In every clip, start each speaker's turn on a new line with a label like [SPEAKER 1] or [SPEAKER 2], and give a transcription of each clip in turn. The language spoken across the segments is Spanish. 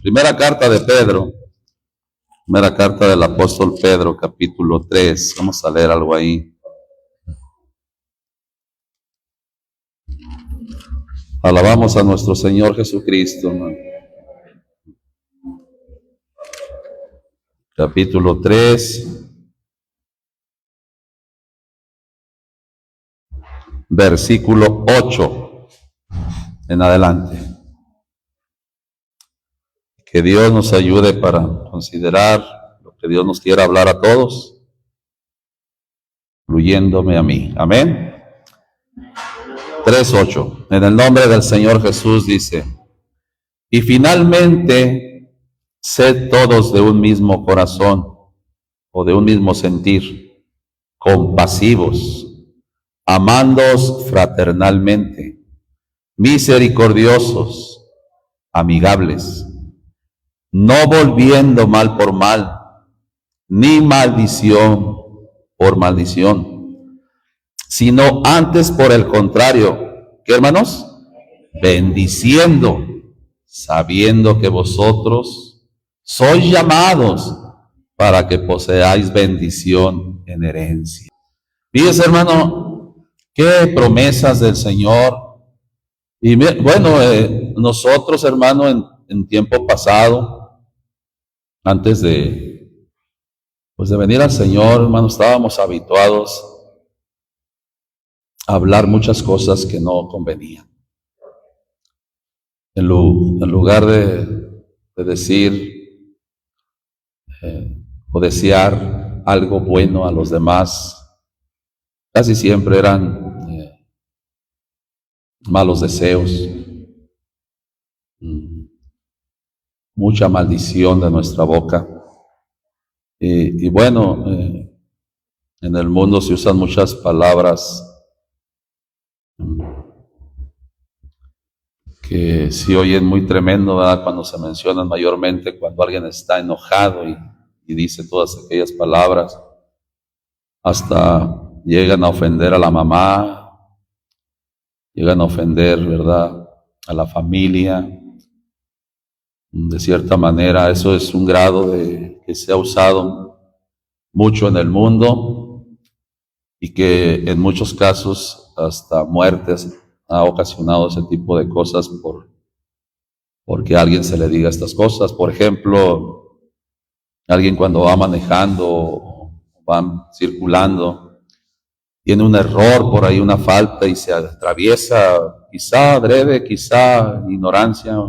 [SPEAKER 1] Primera carta de Pedro, primera carta del apóstol Pedro, capítulo 3. Vamos a leer algo ahí. Alabamos a nuestro Señor Jesucristo, hermano. Capítulo 3, versículo 8 en adelante. Que Dios nos ayude para considerar lo que Dios nos quiera hablar a todos, incluyéndome a mí. Amén. 3:8. En el nombre del Señor Jesús dice: y finalmente, sed todos de un mismo corazón o de un mismo sentir, compasivos, amándoos fraternalmente, misericordiosos, amigables, no volviendo mal por mal, ni maldición por maldición, sino antes por el contrario, ¿qué, hermanos? Bendiciendo, sabiendo que vosotros sois llamados para que poseáis bendición en herencia. Fíjese, hermano, qué promesas del Señor. Y bueno, nosotros, hermano, en tiempo pasado, antes de venir al Señor, hermano, estábamos habituados a hablar muchas cosas que no convenían. En lugar de decir o desear algo bueno a los demás, casi siempre eran malos deseos, mucha maldición de nuestra boca. Y bueno, en el mundo se usan muchas palabras que sí oyen muy tremendo, ¿verdad? Cuando se mencionan, mayormente cuando alguien está enojado y dice todas aquellas palabras, hasta llegan a ofender a la mamá, llegan a ofender, ¿verdad?, a la familia. De cierta manera, eso es un grado que se ha usado mucho en el mundo y que en muchos casos hasta muertes ha ocasionado ese tipo de cosas porque a alguien se le diga estas cosas. Por ejemplo, alguien cuando va manejando o va circulando, tiene un error por ahí, una falta, y se atraviesa, quizá adrede, quizá ignorancia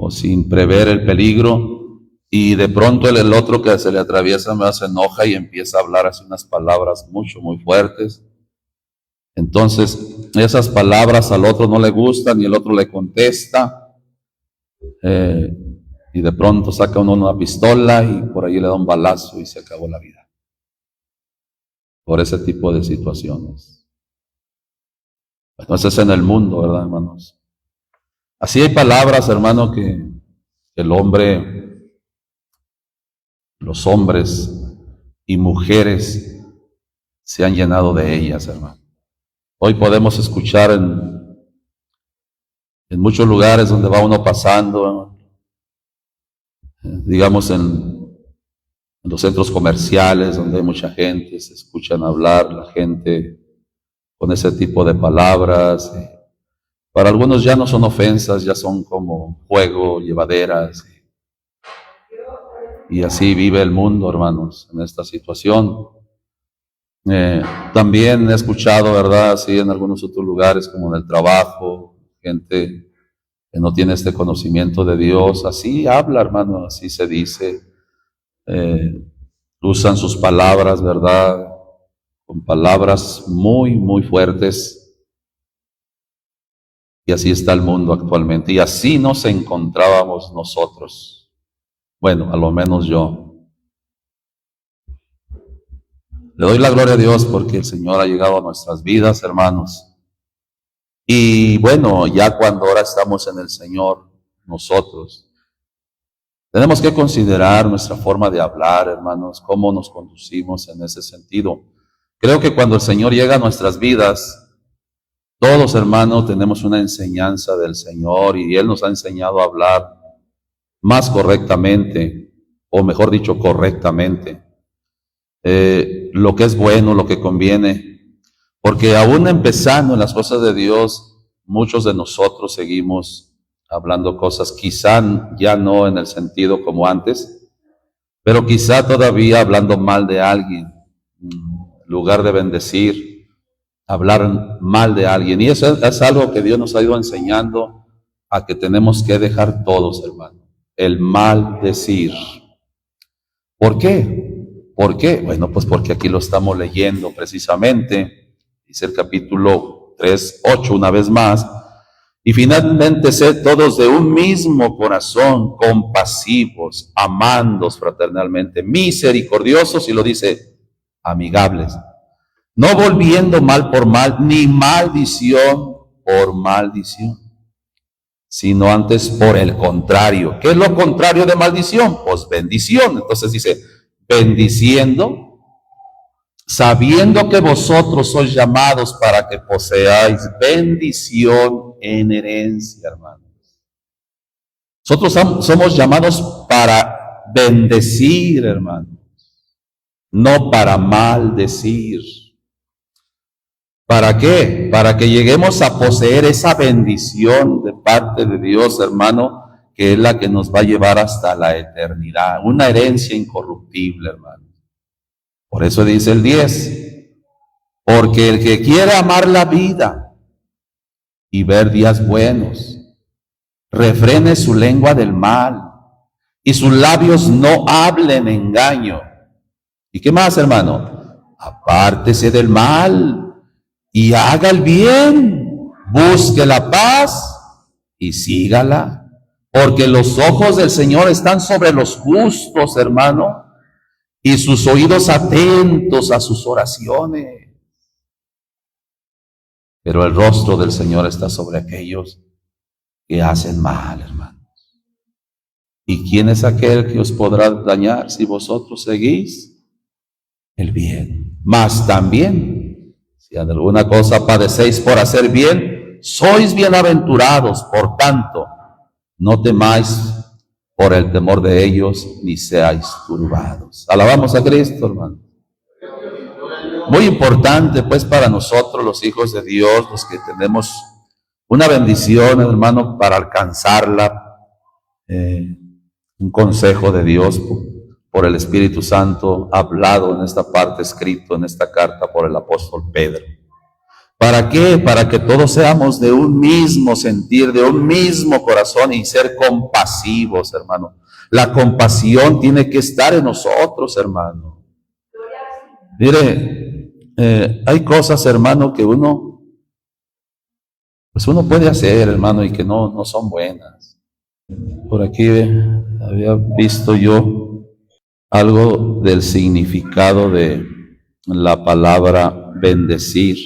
[SPEAKER 1] o sin prever el peligro, y de pronto el otro que se le atraviesa más se enoja y empieza a hablar así unas palabras muy fuertes. Entonces esas palabras al otro no le gustan y el otro le contesta, y de pronto saca uno una pistola y por ahí le da un balazo y se acabó la vida por ese tipo de situaciones. Entonces en el mundo, ¿verdad, hermanos? Así hay palabras, hermano, que el hombre, los hombres y mujeres se han llenado de ellas, hermano. Hoy podemos escuchar en muchos lugares donde va uno pasando, digamos en los centros comerciales donde hay mucha gente, se escuchan hablar la gente con ese tipo de palabras. Para algunos ya no son ofensas, ya son como juego, llevaderas. Y así vive el mundo, hermanos, en esta situación. También he escuchado, ¿verdad?, así en algunos otros lugares, como en el trabajo, gente que no tiene este conocimiento de Dios, así habla, hermano, así se dice. Usan sus palabras, ¿verdad?, con palabras muy fuertes. Y así está el mundo actualmente. Y así nos encontrábamos nosotros. Bueno, a lo menos yo. Le doy la gloria a Dios porque el Señor ha llegado a nuestras vidas, hermanos. Y bueno, ya cuando ahora estamos en el Señor, nosotros tenemos que considerar nuestra forma de hablar, hermanos, cómo nos conducimos en ese sentido. Creo que cuando el Señor llega a nuestras vidas, Todos, hermanos, tenemos una enseñanza del Señor y Él nos ha enseñado a hablar más correctamente, o mejor dicho, correctamente, lo que es bueno, lo que conviene, porque aún empezando en las cosas de Dios, muchos de nosotros seguimos hablando cosas, quizá ya no en el sentido como antes, pero quizá todavía hablando mal de alguien, en lugar de bendecir, hablar mal de alguien. Y eso es algo que Dios nos ha ido enseñando a que tenemos que dejar todos, hermano, el mal decir. ¿Por qué? ¿Por qué? Bueno, pues porque aquí lo estamos leyendo precisamente, dice el capítulo 3:8 una vez más, y finalmente sed todos de un mismo corazón, compasivos, amándos fraternalmente, misericordiosos, y lo dice, amigables, no volviendo mal por mal, ni maldición por maldición, sino antes por el contrario. ¿Qué es lo contrario de maldición? Pues bendición. Entonces dice, bendiciendo, sabiendo que vosotros sois llamados para que poseáis bendición en herencia, hermanos. Nosotros somos llamados para bendecir, hermanos, no para maldecir. ¿Para qué? Para que lleguemos a poseer esa bendición de parte de Dios, hermano, que es la que nos va a llevar hasta la eternidad. Una herencia incorruptible, hermano. Por eso dice el 10, porque el que quiere amar la vida y ver días buenos, refrene su lengua del mal y sus labios no hablen engaño. ¿Y qué más, hermano? Apártese del mal y haga el bien, busque la paz y sígala, porque los ojos del Señor están sobre los justos, hermano, y sus oídos atentos a sus oraciones. Pero el rostro del Señor está sobre aquellos que hacen mal, hermanos. ¿Y quién es aquel que os podrá dañar si vosotros seguís el bien? Mas también, si en alguna cosa padecéis por hacer bien, sois bienaventurados. Por tanto, no temáis por el temor de ellos, ni seáis turbados. Alabamos a Cristo, hermano. Muy importante, pues, para nosotros, los hijos de Dios, los que tenemos una bendición, hermano, para alcanzarla, un consejo de Dios por el Espíritu Santo, hablado en esta parte, escrito en esta carta por el apóstol Pedro. ¿Para qué? Para que todos seamos de un mismo sentir, de un mismo corazón y ser compasivos, hermano. La compasión tiene que estar en nosotros, hermano. Mire, hay cosas, hermano, que uno puede hacer, hermano, y que no son buenas. Por aquí había visto yo algo del significado de la palabra bendecir.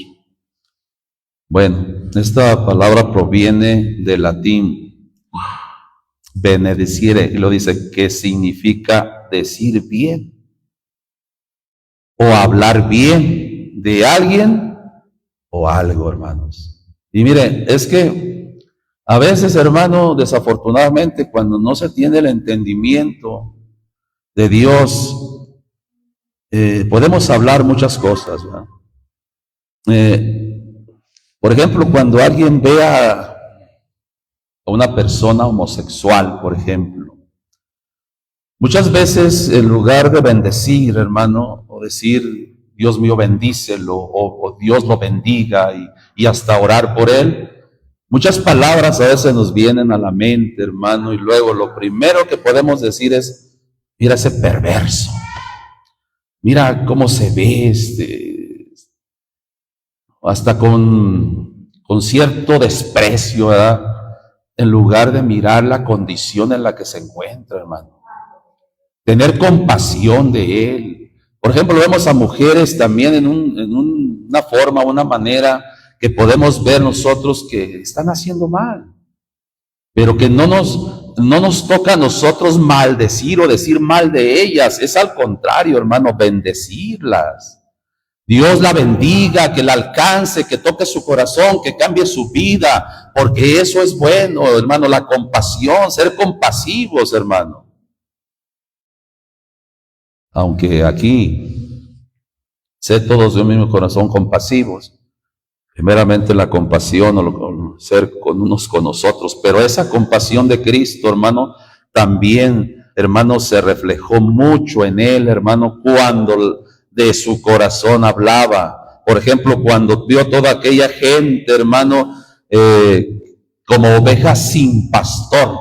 [SPEAKER 1] Bueno, esta palabra proviene del latín benedicere, y lo dice, que significa decir bien o hablar bien de alguien o algo, hermanos. Y mire, es que a veces, hermano, desafortunadamente, cuando no se tiene el entendimiento de Dios, podemos hablar muchas cosas, ¿verdad? Por ejemplo, cuando alguien ve a una persona homosexual, por ejemplo, muchas veces en lugar de bendecir, hermano, o decir, Dios mío, bendícelo, o Dios lo bendiga, y hasta orar por él, muchas palabras a veces nos vienen a la mente, hermano, y luego lo primero que podemos decir es, mira ese perverso, mira cómo se ve, hasta con cierto desprecio, ¿verdad? En lugar de mirar la condición en la que se encuentra, hermano. Tener compasión de él. Por ejemplo, vemos a mujeres también en una forma, una manera que podemos ver nosotros que están haciendo mal, pero que no nos toca a nosotros maldecir o decir mal de ellas. Es al contrario, hermano, bendecirlas. Dios la bendiga, que la alcance, que toque su corazón, que cambie su vida, porque eso es bueno, hermano, la compasión, ser compasivos, hermano. Aunque aquí, sé todos de un mismo corazón compasivos, primeramente la compasión o ser con unos con nosotros, pero esa compasión de Cristo, hermano, también, hermano, se reflejó mucho en él, hermano, cuando de su corazón hablaba. Por ejemplo, cuando vio toda aquella gente, hermano, como ovejas sin pastor,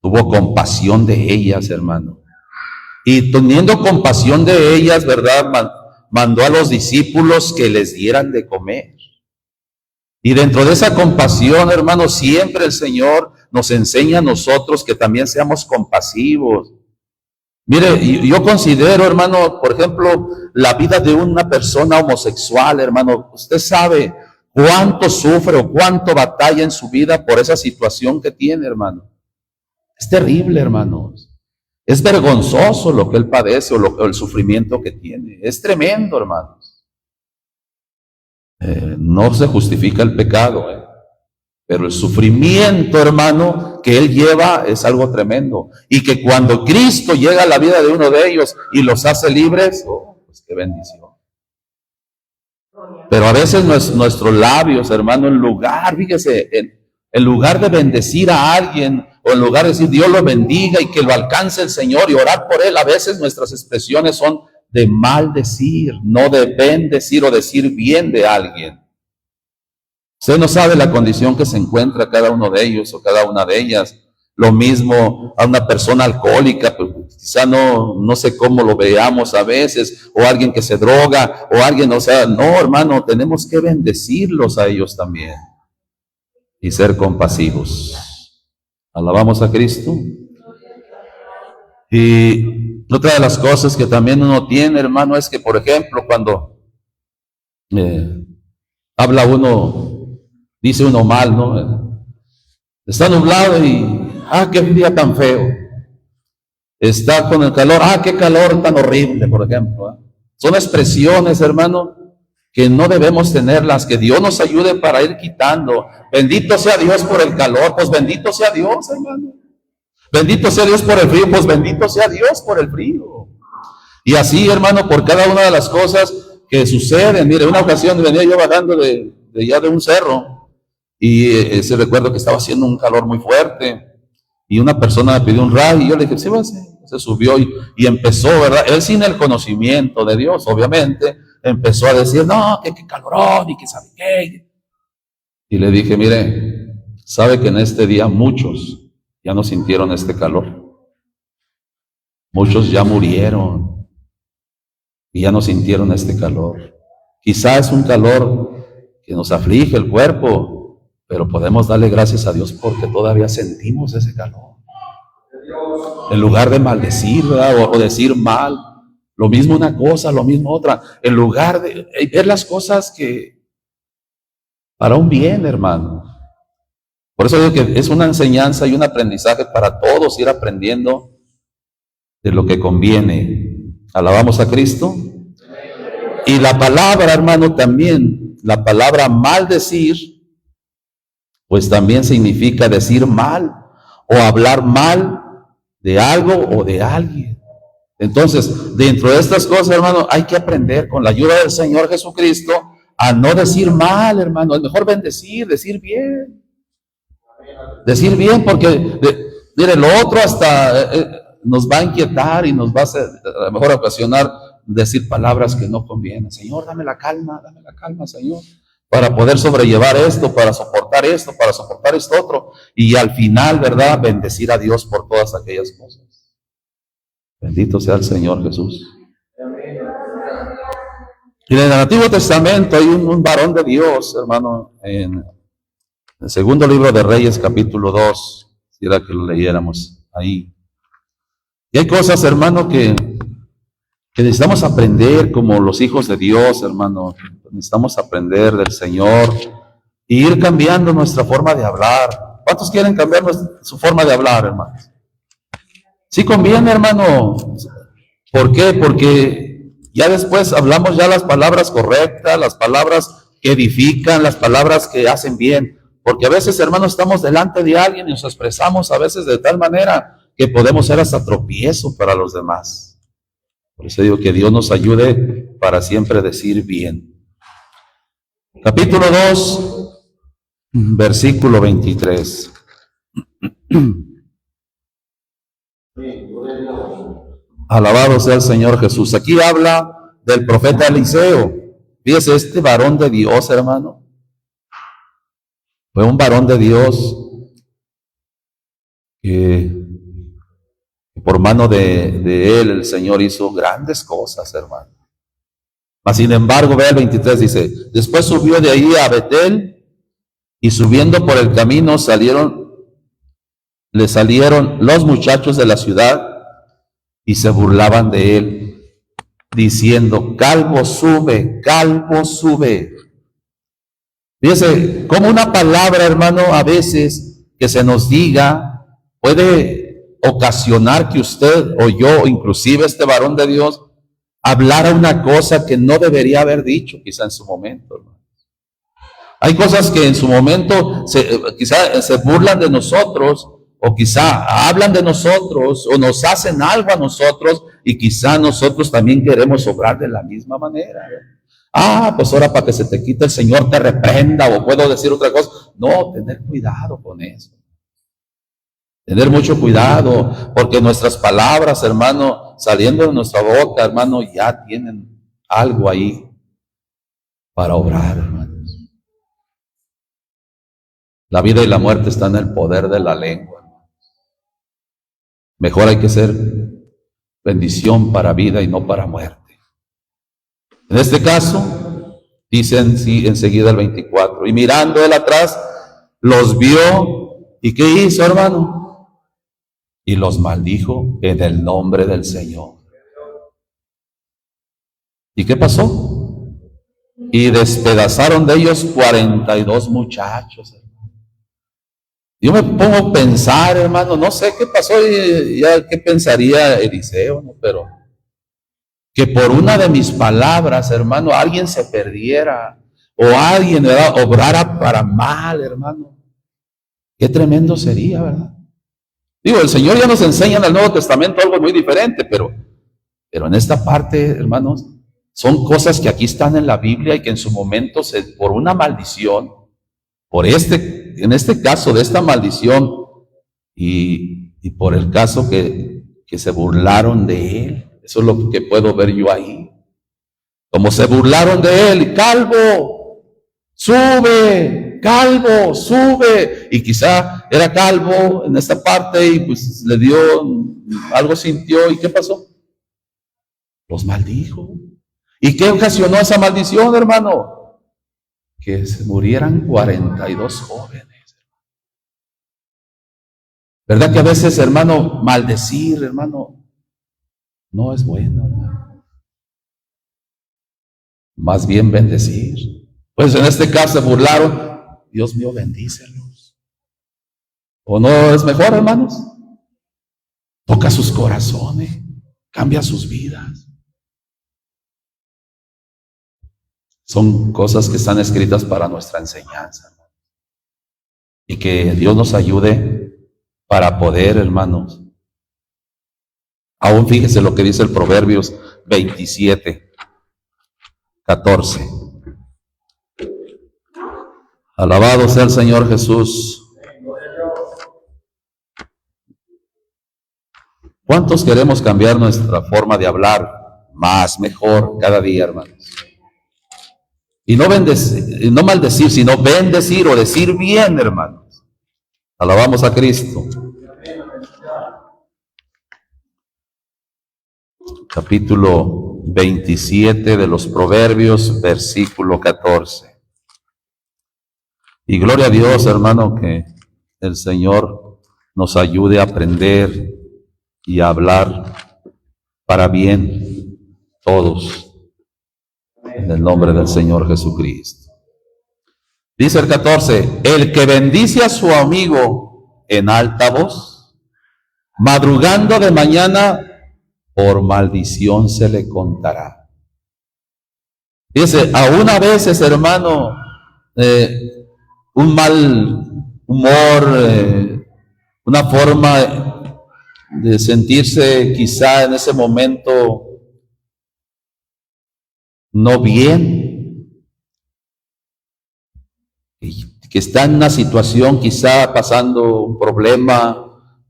[SPEAKER 1] tuvo compasión de ellas, hermano. Y teniendo compasión de ellas, ¿verdad? Mandó a los discípulos que les dieran de comer. Y dentro de esa compasión, hermano, siempre el Señor nos enseña a nosotros que también seamos compasivos. Mire, yo considero, hermano, por ejemplo, la vida de una persona homosexual, hermano, usted sabe cuánto sufre o cuánto batalla en su vida por esa situación que tiene, hermano. Es terrible, hermanos. Es vergonzoso lo que él padece o el sufrimiento que tiene. Es tremendo, hermanos. No se justifica el pecado, pero el sufrimiento, hermano, que él lleva es algo tremendo. Y que cuando Cristo llega a la vida de uno de ellos y los hace libres, oh, pues qué bendición. Pero a veces nuestros labios, hermano, en lugar, fíjese, en lugar de bendecir a alguien, o en lugar de decir Dios lo bendiga y que lo alcance el Señor y orar por él, a veces nuestras expresiones son de maldecir, no de bendecir o decir bien de alguien. Usted no sabe la condición que se encuentra cada uno de ellos o cada una de ellas. Lo mismo a una persona alcohólica, pues quizá no sé cómo lo veamos a veces, o alguien que se droga, o alguien, o sea, no, hermano, tenemos que bendecirlos a ellos también y ser compasivos. Alabamos a Cristo. Y otra de las cosas que también uno tiene, hermano, es que, por ejemplo, cuando habla uno, dice uno mal, ¿no? Está nublado y, qué día tan feo. Está con el calor, qué calor tan horrible, por ejemplo. Son expresiones, hermano, que no debemos tenerlas, que Dios nos ayude para ir quitando. Bendito sea Dios por el calor, pues bendito sea Dios, hermano. Bendito sea Dios por el frío, pues bendito sea Dios por el frío. Y así, hermano, por cada una de las cosas que suceden. Mire, una ocasión venía yo bajando de un cerro y se recuerdo que estaba haciendo un calor muy fuerte y una persona me pidió un ray y yo le dije, sí, se subió y empezó, ¿verdad? Él sin el conocimiento de Dios, obviamente, empezó a decir, no, que calorón y que sabe qué. Y le dije, mire, sabe que en este día muchos ya no sintieron este calor. Muchos ya murieron y ya no sintieron este calor. Quizá es un calor que nos aflige el cuerpo, pero podemos darle gracias a Dios porque todavía sentimos ese calor. En lugar de maldecir, ¿verdad? O decir mal, lo mismo una cosa, lo mismo otra, en lugar de ver las cosas que para un bien, hermano. Por eso digo que es una enseñanza y un aprendizaje para todos ir aprendiendo de lo que conviene. Alabamos a Cristo. Y la palabra, hermano, también, la palabra maldecir, pues también significa decir mal o hablar mal de algo o de alguien. Entonces, dentro de estas cosas, hermano, hay que aprender con la ayuda del Señor Jesucristo a no decir mal, hermano. Es mejor bendecir, decir bien. Decir bien, porque, mire, lo otro hasta nos va a inquietar y nos va a lo mejor ocasionar decir palabras que no convienen. Señor, dame la calma, Señor, para poder sobrellevar esto, para soportar esto otro. Y al final, ¿verdad? Bendecir a Dios por todas aquellas cosas. Bendito sea el Señor Jesús. Y en el Antiguo Testamento hay un varón de Dios, hermano, en el segundo libro de Reyes, capítulo 2, quisiera que lo leyéramos ahí. Y hay cosas, hermano, que necesitamos aprender como los hijos de Dios, hermano. Necesitamos aprender del Señor e ir cambiando nuestra forma de hablar. ¿Cuántos quieren cambiar su forma de hablar, hermanos? Sí conviene, hermano. ¿Por qué? Porque Ya después hablamos ya las palabras correctas, las palabras que edifican, las palabras que hacen bien. Porque a veces, hermanos, estamos delante de alguien y nos expresamos a veces de tal manera que podemos ser hasta tropiezo para los demás. Por eso digo que Dios nos ayude para siempre decir bien. Capítulo 2, versículo 23. Alabado sea el Señor Jesús. Aquí habla del profeta Eliseo. Fíjese, este varón de Dios, hermano, fue un varón de Dios que por mano de él el Señor hizo grandes cosas, hermano. Mas sin embargo, vea el 23, dice, después subió de ahí a Betel y subiendo por el camino le salieron los muchachos de la ciudad y se burlaban de él, diciendo, calvo sube, calvo sube. Fíjese, como una palabra, hermano, a veces que se nos diga, puede ocasionar que usted o yo, o inclusive este varón de Dios, hablara una cosa que no debería haber dicho, quizá en su momento, hermano. Hay cosas que en su momento quizá se burlan de nosotros, o quizá hablan de nosotros, o nos hacen algo a nosotros, y quizá nosotros también queremos obrar de la misma manera. Pues ahora para que se te quite el Señor te reprenda, o puedo decir otra cosa. No, tener cuidado con eso. Tener mucho cuidado, porque nuestras palabras, hermano, saliendo de nuestra boca, hermano, ya tienen algo ahí para obrar, hermanos. La vida y la muerte están en el poder de la lengua. Mejor hay que ser bendición para vida y no para muerte. En este caso, dicen sí, enseguida el 24, y mirando él atrás, los vio, ¿y qué hizo, hermano? Y los maldijo en el nombre del Señor. ¿Y qué pasó? Y despedazaron de ellos 42 muchachos, hermano. Yo me pongo a pensar, hermano, no sé qué pasó y ya qué pensaría Eliseo, ¿no? Pero que por una de mis palabras, hermano, alguien se perdiera o alguien, ¿verdad?, obrara para mal, hermano. Qué tremendo sería, ¿verdad? Digo, el Señor ya nos enseña en el Nuevo Testamento algo muy diferente, pero en esta parte, hermanos, son cosas que aquí están en la Biblia y que en su momento, por una maldición, en este caso de esta maldición y por el caso que se burlaron de él, eso es lo que puedo ver yo ahí. Como se burlaron de él, calvo, sube, calvo, sube. Y quizá era calvo en esta parte y pues le dio, algo sintió. ¿Y qué pasó? Los maldijo. ¿Y qué ocasionó esa maldición, hermano? Que se murieran 42 jóvenes. ¿Verdad que a veces, hermano, maldecir, hermano, no es bueno, hermano? Más bien bendecir. Pues en este caso se burlaron. Dios mío, bendícelos. ¿O no es mejor, hermanos? Toca sus corazones, cambia sus vidas. Son cosas que están escritas para nuestra enseñanza. Y que Dios nos ayude para poder, hermanos. Aún fíjese lo que dice el Proverbios 27, 14. Alabado sea el Señor Jesús. ¿Cuántos queremos cambiar nuestra forma de hablar más, mejor, cada día, hermanos? Y no maldecir, sino bendecir o decir bien, hermanos. Alabamos a Cristo. Capítulo 27 de los Proverbios, versículo 14. Y gloria a Dios, hermano, que el Señor nos ayude a aprender y a hablar para bien todos, en el nombre del Señor Jesucristo. Dice el 14, el que bendice a su amigo en alta voz, madrugando de mañana, por maldición se le contará. Fíjese, aún a veces, hermano, un mal humor, una forma de sentirse quizá en ese momento no bien, que está en una situación, quizá pasando un problema,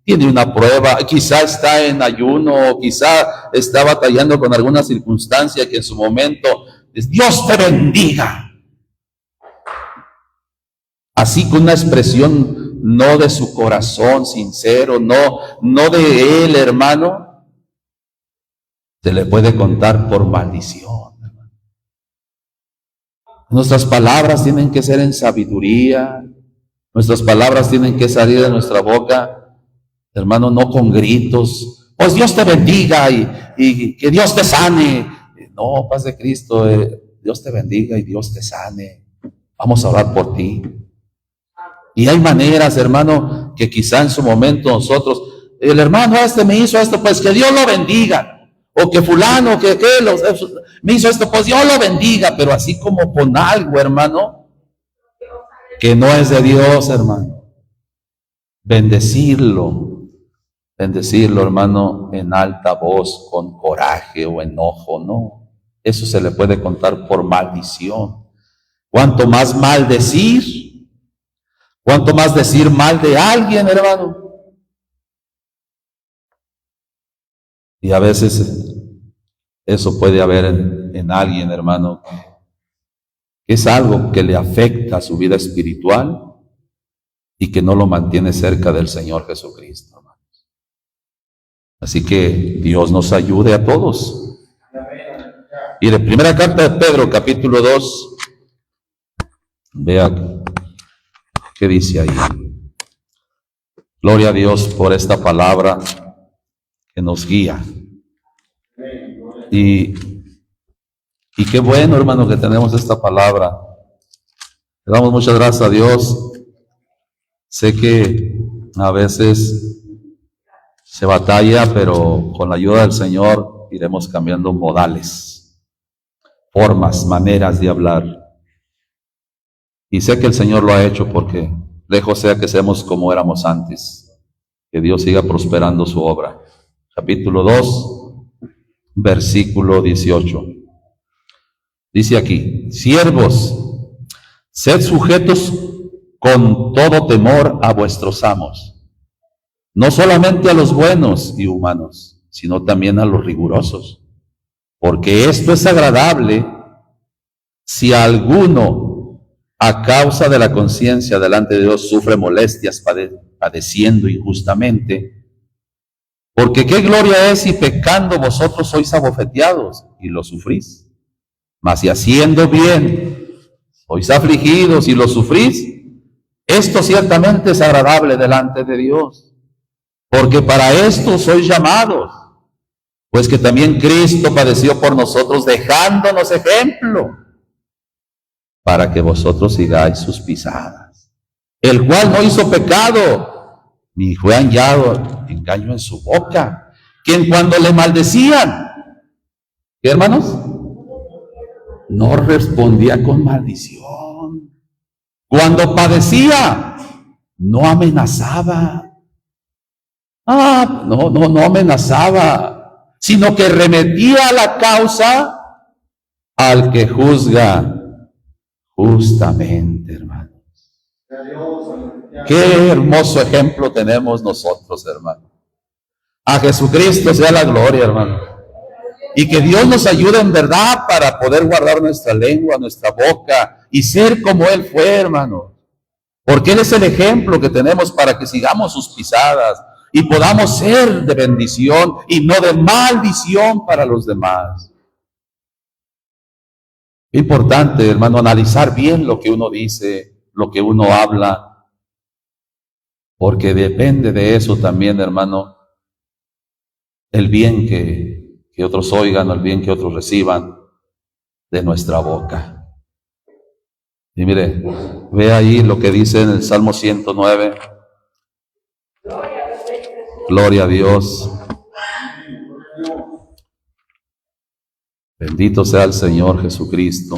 [SPEAKER 1] tiene una prueba, quizá está en ayuno, quizá está batallando con alguna circunstancia que en su momento es Dios te bendiga. Así con una expresión no de su corazón sincero, no de él, hermano, se le puede contar por maldición. Nuestras palabras tienen que ser en sabiduría, nuestras palabras tienen que salir de nuestra boca, hermano, no con gritos. Pues Dios te bendiga y que Dios te sane. No, paz de Cristo, Dios te bendiga y Dios te sane. Vamos a orar por ti. Y hay maneras, hermano, que quizá en su momento nosotros, el hermano este me hizo esto, pues que Dios lo bendiga. O que fulano, me hizo esto, pues Dios lo bendiga. Pero así como con algo, hermano, que no es de Dios, hermano. Bendecirlo, hermano, en alta voz, con coraje o enojo, no. Eso se le puede contar por maldición. Cuanto más maldecir, cuanto más decir mal de alguien, hermano. Y a veces eso puede haber en alguien, hermano, que es algo que le afecta a su vida espiritual y que no lo mantiene cerca del Señor Jesucristo, hermanos. Así que Dios nos ayude a todos. Y de primera carta de Pedro, capítulo 2, vea qué dice ahí. Gloria a Dios por esta palabra que nos guía. Y qué bueno, hermano, que tenemos esta palabra. Le damos muchas gracias a Dios. Sé que a veces se batalla, pero con la ayuda del Señor iremos cambiando modales, formas, maneras de hablar. Y sé que el Señor lo ha hecho porque lejos sea que seamos como éramos antes. Que Dios siga prosperando su obra. Capítulo 2, versículo 18. Dice aquí: siervos, sed sujetos con todo temor a vuestros amos, no solamente a los buenos y humanos, sino también a los rigurosos, porque esto es agradable si alguno a causa de la conciencia delante de Dios sufre molestias padeciendo injustamente. Porque qué gloria es si pecando vosotros sois abofeteados y lo sufrís, mas si haciendo bien sois afligidos y lo sufrís, esto ciertamente es agradable delante de Dios. Porque para esto sois llamados, pues que también Cristo padeció por nosotros, dejándonos ejemplo, para que vosotros sigáis sus pisadas. El cual no hizo pecado, ni fue hallado engaño en su boca, quien cuando le maldecían, ¿qué, hermanos? No respondía con maldición. Cuando padecía, no amenazaba. No amenazaba, sino que remetía la causa al que juzga justamente, hermanos. Qué hermoso ejemplo tenemos nosotros, hermano. A Jesucristo sea la gloria, hermano. Y que Dios nos ayude en verdad para poder guardar nuestra lengua, nuestra boca y ser como Él fue, hermano. Porque Él es el ejemplo que tenemos para que sigamos sus pisadas y podamos ser de bendición y no de maldición para los demás. Es importante, hermano, analizar bien lo que uno dice, lo que uno habla, porque depende de eso también, hermano, el bien que otros oigan, el bien que otros reciban de nuestra boca. Y mire, ve ahí lo que dice en el Salmo 109. Gloria a Dios. Bendito sea el Señor Jesucristo.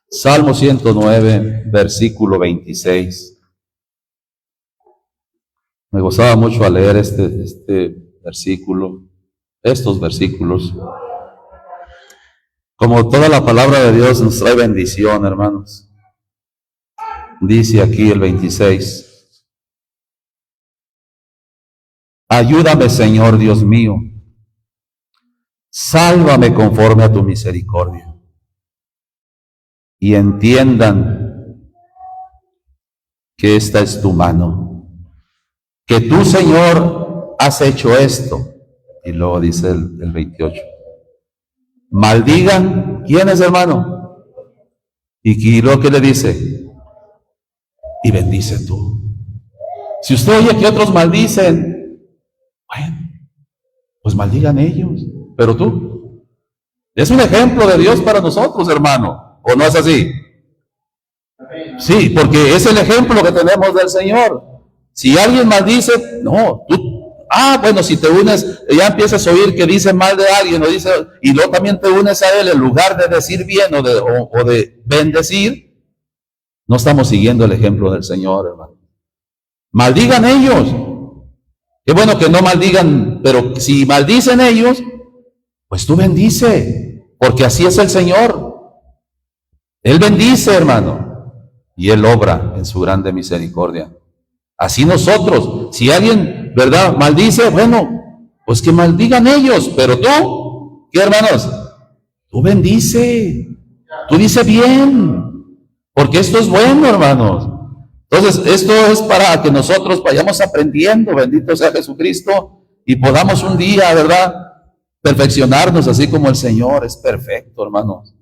[SPEAKER 1] Salmo 109, versículo 26. Me gozaba mucho al leer este versículo, estos versículos. Como toda la palabra de Dios nos trae bendición, hermanos. Dice aquí el 26. Ayúdame, Señor Dios mío. Sálvame conforme a tu misericordia. Y entiendan que esta es tu mano. Que tú, Señor, has hecho esto. Y luego dice el 28. Maldigan, ¿quién es, hermano? Y luego que le dice, y bendice tú. Si usted oye que otros maldicen, bueno, pues maldigan ellos, pero tú. Es un ejemplo de Dios para nosotros, hermano, ¿o no es así? Sí, porque es el ejemplo que tenemos del Señor. Si alguien maldice, no, tú. Bueno, si te unes, ya empiezas a oír que dice mal de alguien, y luego también te unes a él, en lugar de decir bien o de bendecir, no estamos siguiendo el ejemplo del Señor, hermano. Maldigan ellos. Qué bueno que no maldigan, pero si maldicen ellos, pues tú bendice, porque así es el Señor. Él bendice, hermano, y Él obra en su grande misericordia. Así nosotros, si alguien, ¿verdad?, maldice, bueno, pues que maldigan ellos, pero tú, ¿qué, hermanos? Tú bendice, tú dice bien, porque esto es bueno, hermanos. Entonces, esto es para que nosotros vayamos aprendiendo, bendito sea Jesucristo, y podamos un día, ¿verdad?, perfeccionarnos así como el Señor es perfecto, hermanos.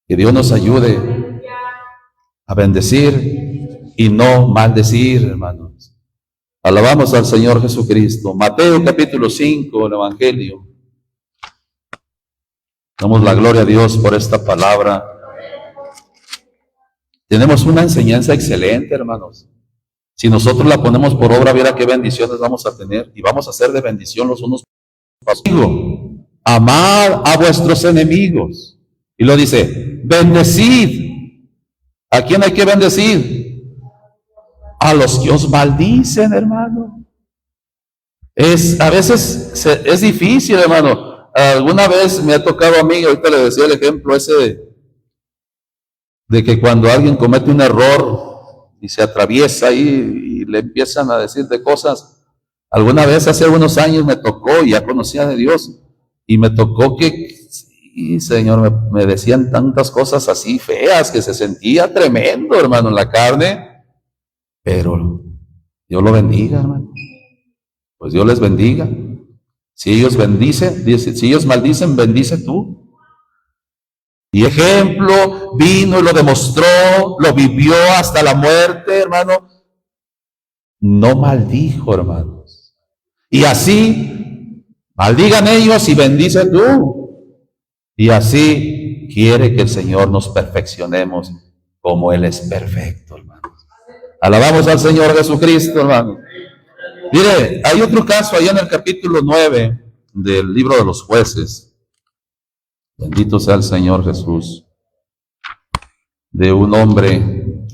[SPEAKER 1] Que Dios nos ayude a bendecir y no maldecir, hermanos. Alabamos al Señor Jesucristo. Mateo capítulo 5, el Evangelio. Damos la gloria a Dios por esta palabra. Tenemos una enseñanza excelente, hermanos. Si nosotros la ponemos por obra, viera qué bendiciones vamos a tener. Y vamos a ser de bendición los unos para los otros. Amad a vuestros enemigos. Y lo dice, bendecid. ¿A quién hay que bendecir? A los que os maldicen, hermano. A veces es difícil, hermano. Alguna vez me ha tocado a mí, ahorita le decía el ejemplo ese de que cuando alguien comete un error y se atraviesa ahí y le empiezan a decir de cosas. Alguna vez hace unos años me tocó, y ya conocía de Dios, y me tocó que, sí, Señor, me decían tantas cosas así feas que se sentía tremendo, hermano, en la carne, pero Dios lo bendiga, hermano. Pues Dios les bendiga. Si ellos bendicen, dice, si ellos maldicen, bendice tú. Y ejemplo, vino y lo demostró, lo vivió hasta la muerte, hermano. No maldijo, hermanos. Y así, maldigan ellos y bendice tú. Y así quiere que el Señor nos perfeccionemos como Él es perfecto, hermanos. Alabamos al Señor Jesucristo, hermano. Mire, hay otro caso allá en el capítulo 9 del libro de los Jueces. Bendito sea el Señor Jesús. De un hombre,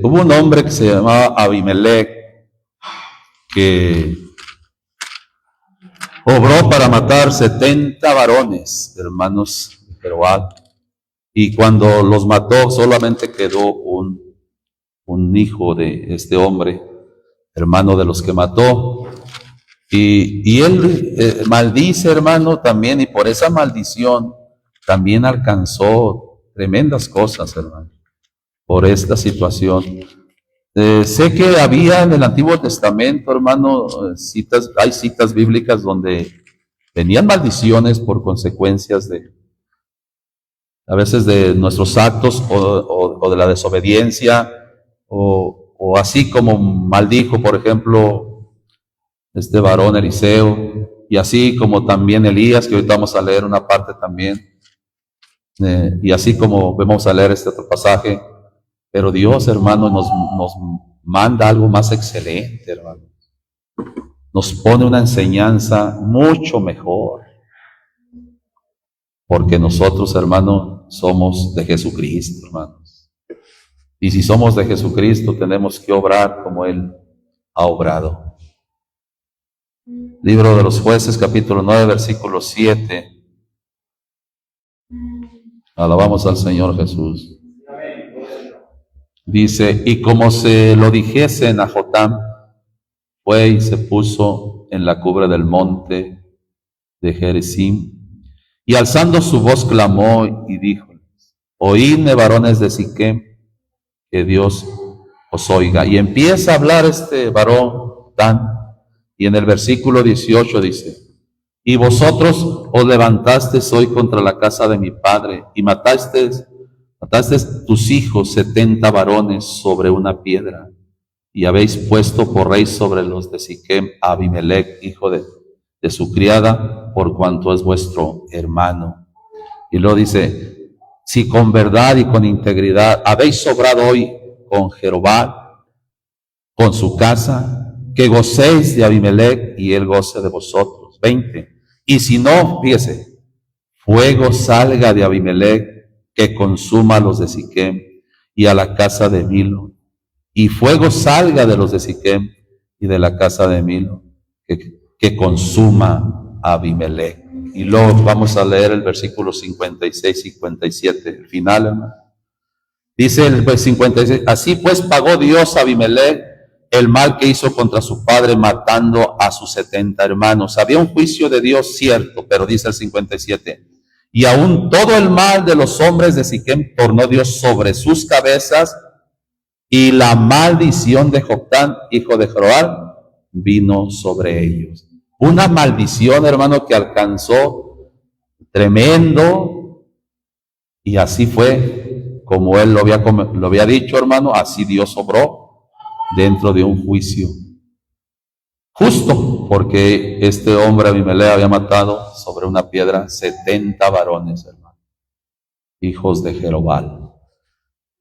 [SPEAKER 1] hubo un hombre que se llamaba Abimelech, que obró para matar 70 varones, hermanos de Jeroboam, y cuando los mató solamente quedó un hijo de este hombre, hermano de los que mató. Y él maldice, hermano, también, y por esa maldición también alcanzó tremendas cosas, hermano, por esta situación. Sé que había en el Antiguo Testamento, hermano, hay citas bíblicas donde venían maldiciones por consecuencias a veces de nuestros actos o de la desobediencia, o así como maldijo, por ejemplo, este varón Eliseo, y así como también Elías, que ahorita vamos a leer una parte también, y así como vamos a leer este otro pasaje. Pero Dios, hermano, nos manda algo más excelente, hermano. Nos pone una enseñanza mucho mejor. porque nosotros, hermano, somos de Jesucristo, hermanos. Y si somos de Jesucristo, tenemos que obrar como Él ha obrado. Libro de los Jueces, capítulo 9, versículo 7. Alabamos al Señor Jesús. Dice, y como se lo dijesen a Jotam, fue y se puso en la cumbre del monte de Gerizim, y alzando su voz clamó y dijo, oídme, varones de Siquem, que Dios os oiga. Y empieza a hablar este varón Dan, y en el versículo 18 dice, y vosotros os levantasteis hoy contra la casa de mi padre, y matasteis tus hijos 70 varones sobre una piedra, y habéis puesto por rey sobre los de Siquem a Abimelech, hijo de su criada, por cuanto es vuestro hermano. Y luego dice, si con verdad y con integridad habéis sobrado hoy con Jerobal, con su casa, que gocéis de Abimelech y él goce de vosotros. 20. Y si no, fíjese, fuego salga de Abimelech que consuma a los de Siquem y a la casa de Milo, y fuego salga de los de Siquem y de la casa de Milo que consuma a Abimelech. Y luego vamos a leer el versículo 56, 57, el final, hermano. Dice el 56, así pues pagó Dios a Abimelech el mal que hizo contra su padre, matando a sus 70 hermanos. Había un juicio de Dios cierto, pero dice el 57, y aún todo el mal de los hombres de Siquem tornó Dios sobre sus cabezas, y la maldición de Joctán, hijo de Jerobal, vino sobre ellos. Una maldición, hermano, que alcanzó tremendo, y así fue como él lo había dicho, hermano, así Dios obró dentro de un juicio justo, porque este hombre Abimelech había matado sobre una piedra 70 varones, hermano, hijos de Jerobal.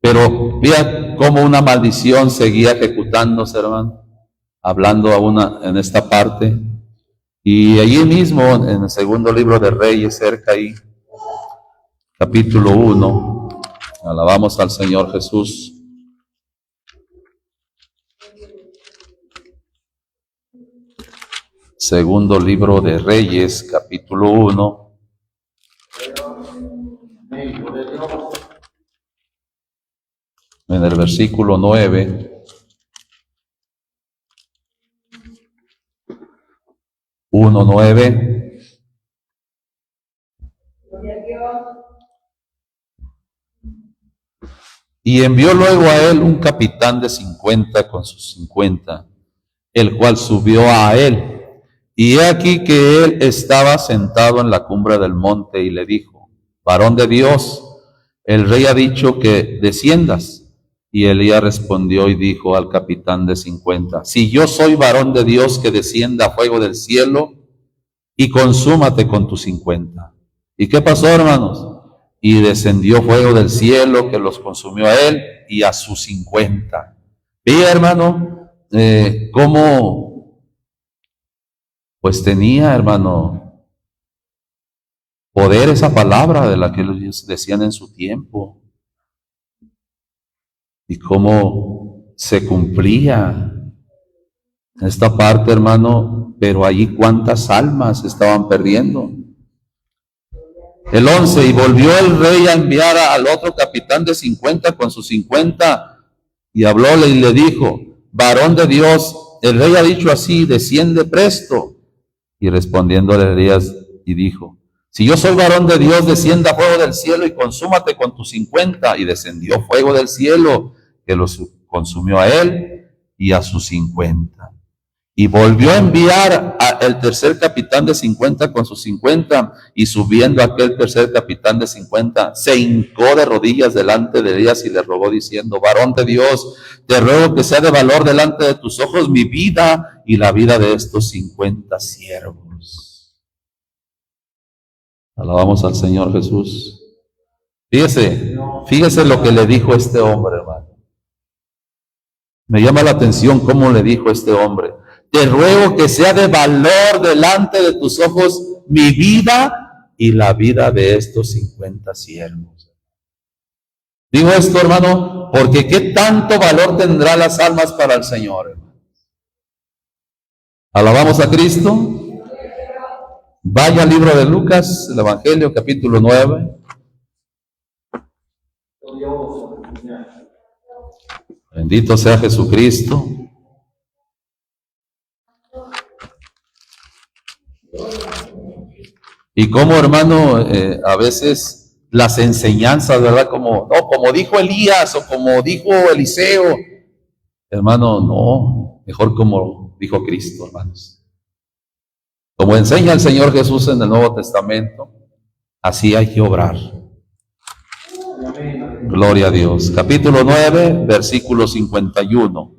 [SPEAKER 1] Pero vea cómo una maldición seguía ejecutándose, hermano, hablando en esta parte. Y allí mismo, en el segundo libro de Reyes, cerca ahí, capítulo 1, alabamos al Señor Jesús. Segundo libro de Reyes, capítulo 1. En el versículo 9. Uno 9. Y envió luego a él un capitán de 50 con sus 50, el cual subió a él. Y he aquí que él estaba sentado en la cumbre del monte y le dijo, varón de Dios, el rey ha dicho que desciendas. Y Elías respondió y dijo al capitán de 50, si yo soy varón de Dios, que descienda fuego del cielo y consúmate con tus 50. ¿Y qué pasó, hermanos? Y descendió fuego del cielo que los consumió a él y a sus 50. Ve, hermano, cómo pues tenía, hermano, poder esa palabra de la que ellos decían en su tiempo. Y cómo se cumplía esta parte, hermano, pero allí cuántas almas estaban perdiendo. El 11, y volvió el rey a enviar al otro capitán de 50 con sus 50, y hablóle y le dijo, varón de Dios, el rey ha dicho así, desciende presto. Y respondiéndole Elías y dijo, si yo soy varón de Dios, descienda fuego del cielo y consúmate con tus 50. Y descendió fuego del cielo que los consumió a él y a sus 50. Y volvió a enviar al tercer capitán de 50 con sus 50, y subiendo aquel tercer capitán de 50, se hincó de rodillas delante de Elías y le rogó diciendo, varón de Dios, te ruego que sea de valor delante de tus ojos mi vida y la vida de estos 50 siervos. Alabamos al Señor Jesús. Fíjese lo que le dijo este hombre, hermano. Me llama la atención cómo le dijo este hombre. Te ruego que sea de valor delante de tus ojos mi vida y la vida de estos 50 siervos. Digo esto, hermano, porque ¿qué tanto valor tendrá las almas para el Señor, hermano? ¿Alabamos a Cristo? Vaya al libro de Lucas, el Evangelio, capítulo 9. Bendito sea Jesucristo. Y como, hermano, a veces las enseñanzas, ¿verdad? Como dijo Elías o como dijo Eliseo. Hermano, no, mejor como dijo Cristo, hermanos. Como enseña el Señor Jesús en el Nuevo Testamento, así hay que obrar. Gloria a Dios. Capítulo 9, versículo 51.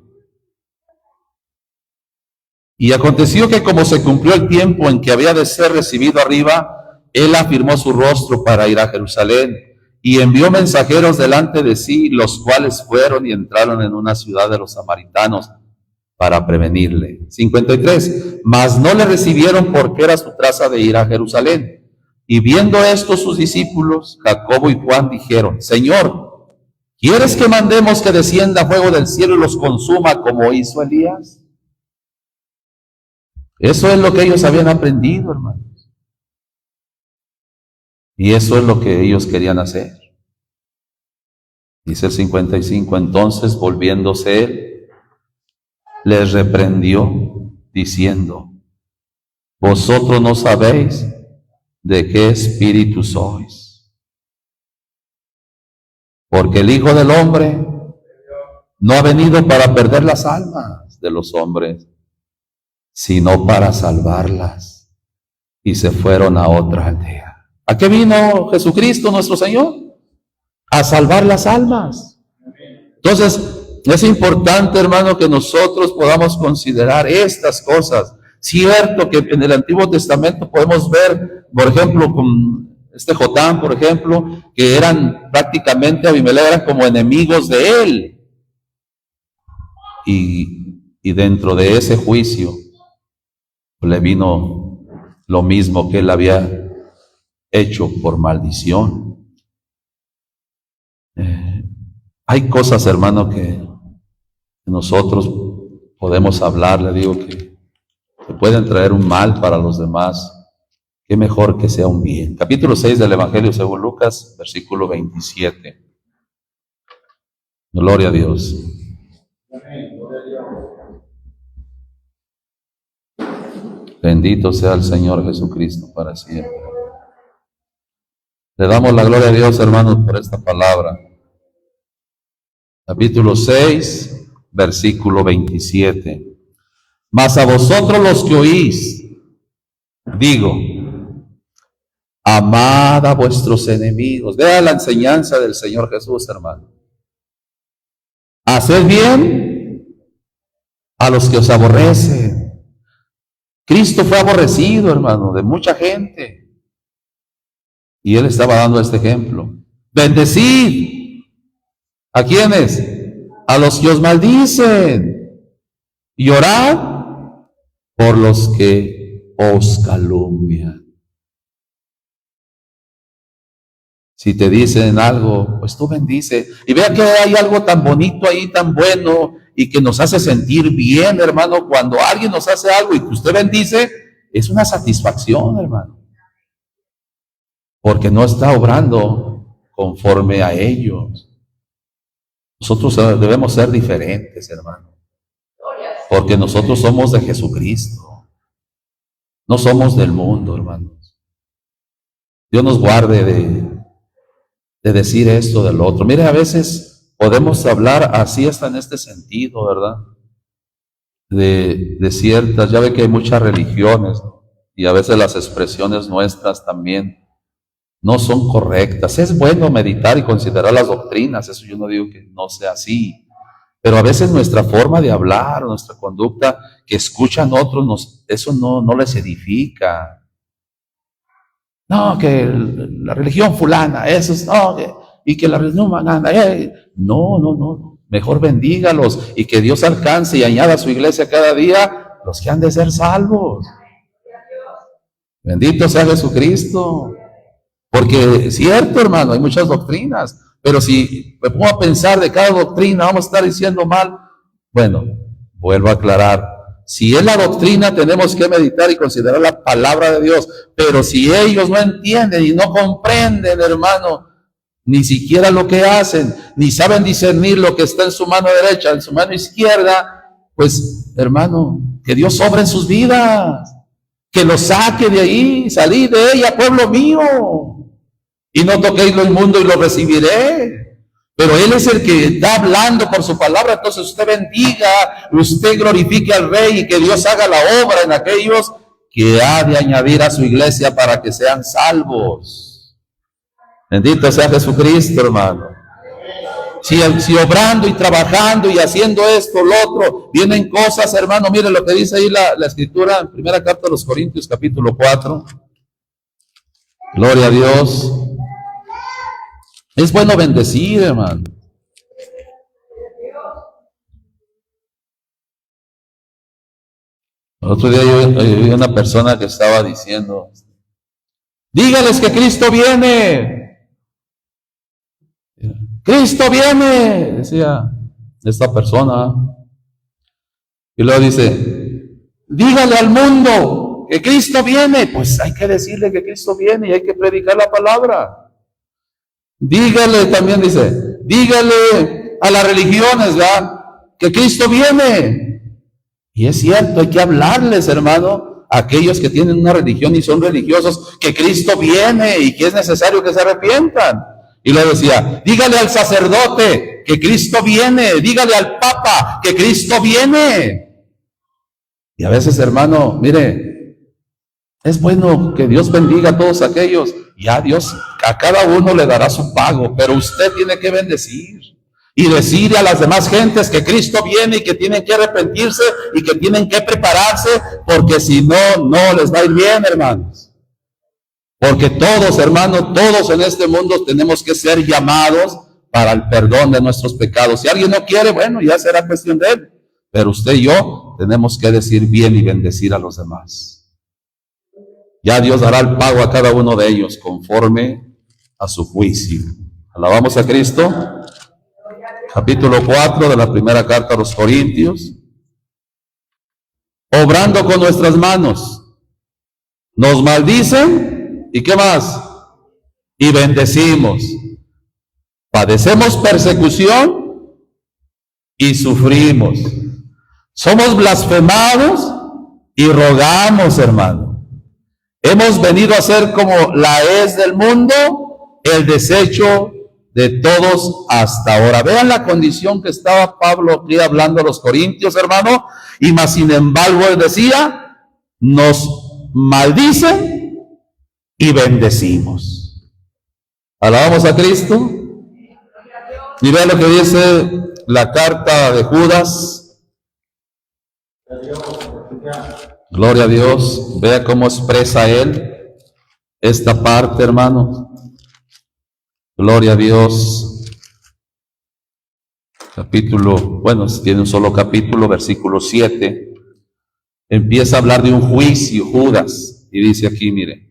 [SPEAKER 1] Y aconteció que como se cumplió el tiempo en que había de ser recibido arriba, él afirmó su rostro para ir a Jerusalén y envió mensajeros delante de sí, los cuales fueron y entraron en una ciudad de los samaritanos para prevenirle. 53. Mas no le recibieron porque era su traza de ir a Jerusalén. Y viendo esto sus discípulos, Jacobo y Juan, dijeron: Señor, ¿quieres que mandemos que descienda fuego del cielo y los consuma como hizo Elías? Eso es lo que ellos habían aprendido, hermanos. Y eso es lo que ellos querían hacer. Dice el 55, entonces volviéndose él, les reprendió, diciendo: vosotros no sabéis de qué espíritu sois, porque el Hijo del Hombre no ha venido para perder las almas de los hombres, sino para salvarlas. Y se fueron a otra aldea. ¿A qué vino Jesucristo nuestro Señor? A salvar las almas. Entonces, es importante, hermano, que nosotros podamos considerar estas cosas. Cierto que en el Antiguo Testamento podemos ver, por ejemplo, con Jotam, por ejemplo, que eran prácticamente, Abimelech eran como enemigos de él. Y dentro de ese juicio le vino lo mismo que él había hecho por maldición. Hay cosas, hermano, que nosotros podemos hablar, le digo, que pueden traer un mal para los demás. Qué mejor que sea un bien. Capítulo 6 del Evangelio según Lucas, versículo 27. Gloria a Dios. Bendito sea el Señor Jesucristo para siempre. Le damos la gloria a Dios, hermanos, por esta palabra. Capítulo 6, versículo 27. Mas a vosotros los que oís, digo, amad a vuestros enemigos. Vea la enseñanza del Señor Jesús, hermano. Haced bien a los que os aborrecen. Cristo fue aborrecido, hermano, de mucha gente. Y él estaba dando este ejemplo. Bendecid. ¿A quiénes? A los que os maldicen. Y orad por los que os calumnian. Si te dicen algo, pues tú bendice. Y vea que hay algo tan bonito ahí, tan bueno, y que nos hace sentir bien, hermano. Cuando alguien nos hace algo y que usted bendice, es una satisfacción, hermano. Porque no está obrando conforme a ellos. Nosotros debemos ser diferentes, hermano. Porque nosotros somos de Jesucristo. No somos del mundo, hermanos. Dios nos guarde de decir esto del otro. Mire, a veces podemos hablar así hasta en este sentido, ¿verdad? De ciertas, ya ve que hay muchas religiones, ¿no? Y a veces las expresiones nuestras también no son correctas. Es bueno meditar y considerar las doctrinas, eso yo no digo que no sea así, pero a veces nuestra forma de hablar, nuestra conducta que escuchan otros, eso no les edifica. No, que la religión fulana, eso es, no, y que la religión manana, no, mejor bendígalos y que Dios alcance y añada a su iglesia cada día los que han de ser salvos. Bendito sea Jesucristo. Porque es cierto, hermano, hay muchas doctrinas, pero si me pongo a pensar de cada doctrina, vamos a estar diciendo mal. Bueno, vuelvo a aclarar, si es la doctrina, tenemos que meditar y considerar la palabra de Dios, pero si ellos no entienden y no comprenden, hermano, ni siquiera lo que hacen, ni saben discernir lo que está en su mano derecha, en su mano izquierda, pues, hermano, que Dios obre en sus vidas, que los saque de ahí, salid de ella, pueblo mío, y no toquéis lo inmundo y lo recibiré. Pero Él es el que está hablando por su palabra. Entonces usted bendiga, usted glorifique al Rey y que Dios haga la obra en aquellos que ha de añadir a su iglesia para que sean salvos. Bendito sea Jesucristo, hermano. Si obrando y trabajando y haciendo esto, lo otro, vienen cosas, hermano, mire lo que dice ahí la Escritura en primera carta de los Corintios, capítulo 4. Gloria a Dios. Es bueno bendecir, hermano. El otro día yo vi una persona que estaba diciendo, dígales que Cristo viene. Cristo viene, decía esta persona. Y luego dice, dígale al mundo que Cristo viene. Pues hay que decirle que Cristo viene y hay que predicar la palabra. Dígale también, dice, dígale a las religiones, ¿verdad?, que Cristo viene. Y es cierto, hay que hablarles, hermano, a aquellos que tienen una religión y son religiosos, que Cristo viene y que es necesario que se arrepientan. Y le decía, dígale al sacerdote que Cristo viene, dígale al Papa que Cristo viene. Y a veces, hermano, mire, es bueno que Dios bendiga a todos aquellos, y a Dios, a cada uno le dará su pago, pero usted tiene que bendecir y decirle a las demás gentes que Cristo viene y que tienen que arrepentirse y que tienen que prepararse, porque si no, no les va a ir bien, hermanos. Porque todos, hermanos, todos en este mundo tenemos que ser llamados para el perdón de nuestros pecados. Si alguien no quiere, bueno, ya será cuestión de él, pero usted y yo tenemos que decir bien y bendecir a los demás. Ya Dios dará el pago a cada uno de ellos conforme a su juicio. Alabamos a Cristo. Capítulo 4 de la primera carta a los Corintios. Obrando con nuestras manos, nos maldicen, ¿y qué más? Y bendecimos. Padecemos persecución y sufrimos. Somos blasfemados y rogamos, hermano. Hemos venido a ser como la hez del mundo, el desecho de todos hasta ahora. Vean la condición que estaba Pablo aquí hablando a los corintios, hermano, y más sin embargo él decía, nos maldicen y bendecimos. Alabamos a Cristo. Y vean lo que dice la carta de Judas. Gloria a Dios. Vea cómo expresa él esta parte, hermano. Gloria a Dios. Capítulo, bueno, tiene un solo capítulo, versículo 7. Empieza a hablar de un juicio, Judas. Y dice aquí, mire.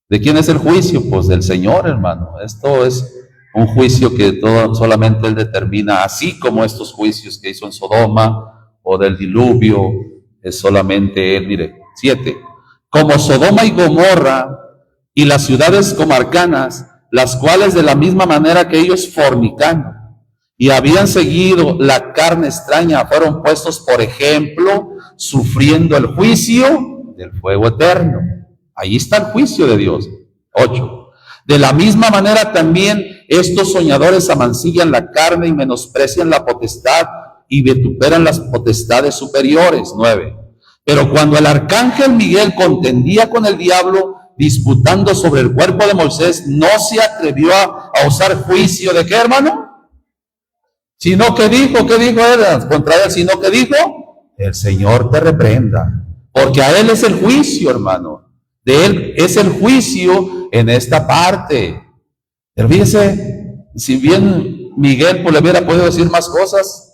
[SPEAKER 1] ¿De quién es el juicio? Pues del Señor, hermano. Esto es un juicio que solamente Él determina, así como estos juicios que hizo en Sodoma o del diluvio. Es solamente Él, mire, 7. Como Sodoma y Gomorra y las ciudades comarcanas, las cuales de la misma manera que ellos fornicaron y habían seguido la carne extraña, fueron puestos por ejemplo, sufriendo el juicio del fuego eterno. Ahí está el juicio de Dios. 8. De la misma manera también estos soñadores amancillan la carne y menosprecian la potestad y vituperan las potestades superiores. 9. Pero cuando el arcángel Miguel contendía con el diablo, disputando sobre el cuerpo de Moisés, no se atrevió a usar juicio. ¿De qué, hermano? Sino que dijo, ¿qué dijo él? Contra él, sino que dijo, el Señor te reprenda. Porque a él es el juicio, hermano. De él es el juicio en esta parte. Pero fíjese, si bien Miguel pues le hubiera podido decir más cosas,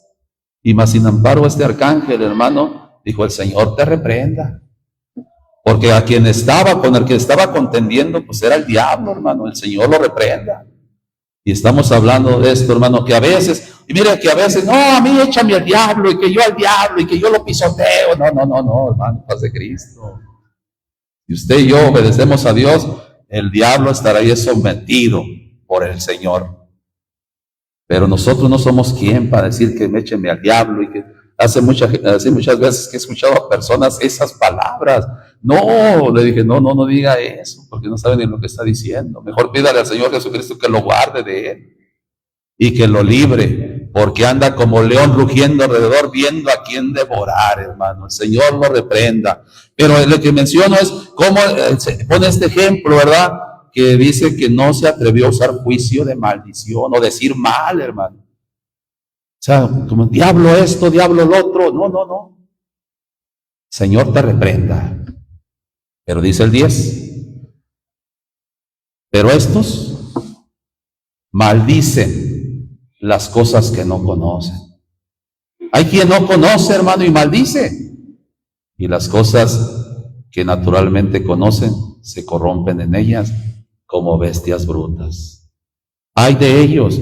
[SPEAKER 1] y más sin embargo este arcángel, hermano, dijo, el Señor te reprenda. Porque a quien estaba, con el que estaba contendiendo, pues era el diablo, hermano. El Señor lo reprenda. Y estamos hablando de esto, hermano, que a veces, y mire que a veces, no, a mí échame al diablo, y que yo al diablo, y que yo lo pisoteo. No, hermano, paz de Cristo. Si usted y yo obedecemos a Dios, el diablo estará ahí sometido por el Señor. Pero nosotros no somos quien para decir que me échenme al diablo, y que hace muchas veces que he escuchado a personas esas palabras. No, le dije, no diga eso, porque no sabe ni lo que está diciendo. Mejor pídale al Señor Jesucristo que lo guarde de él y que lo libre, porque anda como león rugiendo alrededor, viendo a quién devorar, hermano. El Señor lo reprenda. Pero lo que menciono es cómo se pone este ejemplo, ¿verdad? Que dice que no se atrevió a usar juicio de maldición o decir mal, hermano. O sea, como diablo esto, diablo lo otro. No. Señor te reprenda. Pero dice el 10, pero estos maldicen las cosas que no conocen. Hay quien no conoce, hermano, y maldice. Y las cosas que naturalmente conocen se corrompen en ellas como bestias brutas. Hay de ellos,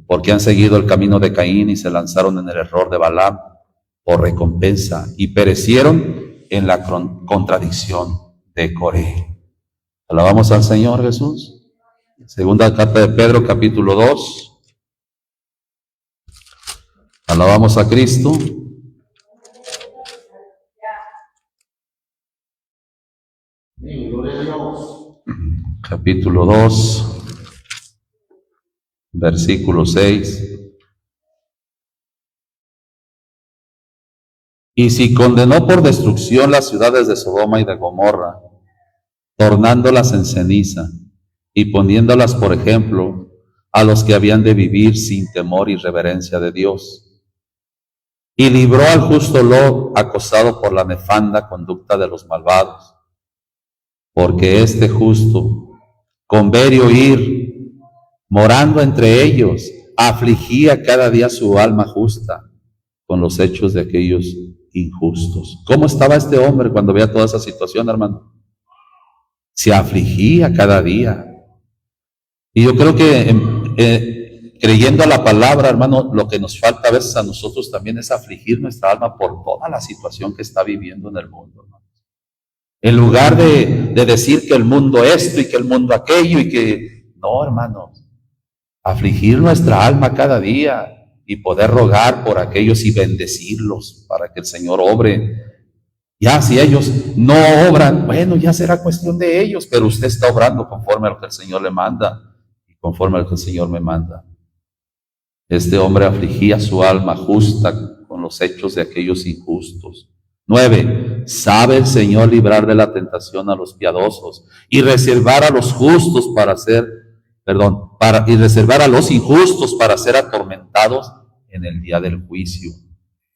[SPEAKER 1] porque han seguido el camino de Caín y se lanzaron en el error de Balaam por recompensa y perecieron en la contradicción de Coré. Alabamos al Señor Jesús. Segunda carta de Pedro, capítulo 2. Alabamos a Cristo. Capítulo 2, versículo 6. Y si condenó por destrucción las ciudades de Sodoma y de Gomorra, tornándolas en ceniza y poniéndolas por ejemplo a los que habían de vivir sin temor y reverencia de Dios, y libró al justo Lot acosado por la nefanda conducta de los malvados, porque este justo, con ver y oír, morando entre ellos, afligía cada día su alma justa con los hechos de aquellos injustos. ¿Cómo estaba este hombre cuando veía toda esa situación, hermano? Se afligía cada día. Y yo creo que creyendo a la palabra, hermano, lo que nos falta a veces a nosotros también es afligir nuestra alma por toda la situación que está viviendo en el mundo, hermano. En lugar de decir que el mundo esto y que el mundo aquello y que... No, hermano. Afligir nuestra alma cada día y poder rogar por aquellos y bendecirlos para que el Señor obre. Ya si ellos no obran, bueno, ya será cuestión de ellos, pero usted está obrando conforme a lo que el Señor le manda y conforme a lo que el Señor me manda. Este hombre afligía su alma justa con los hechos de aquellos injustos. 9. Sabe el Señor librar de la tentación a los piadosos y reservar a los justos y reservar a los injustos para ser atormentados en el día del juicio.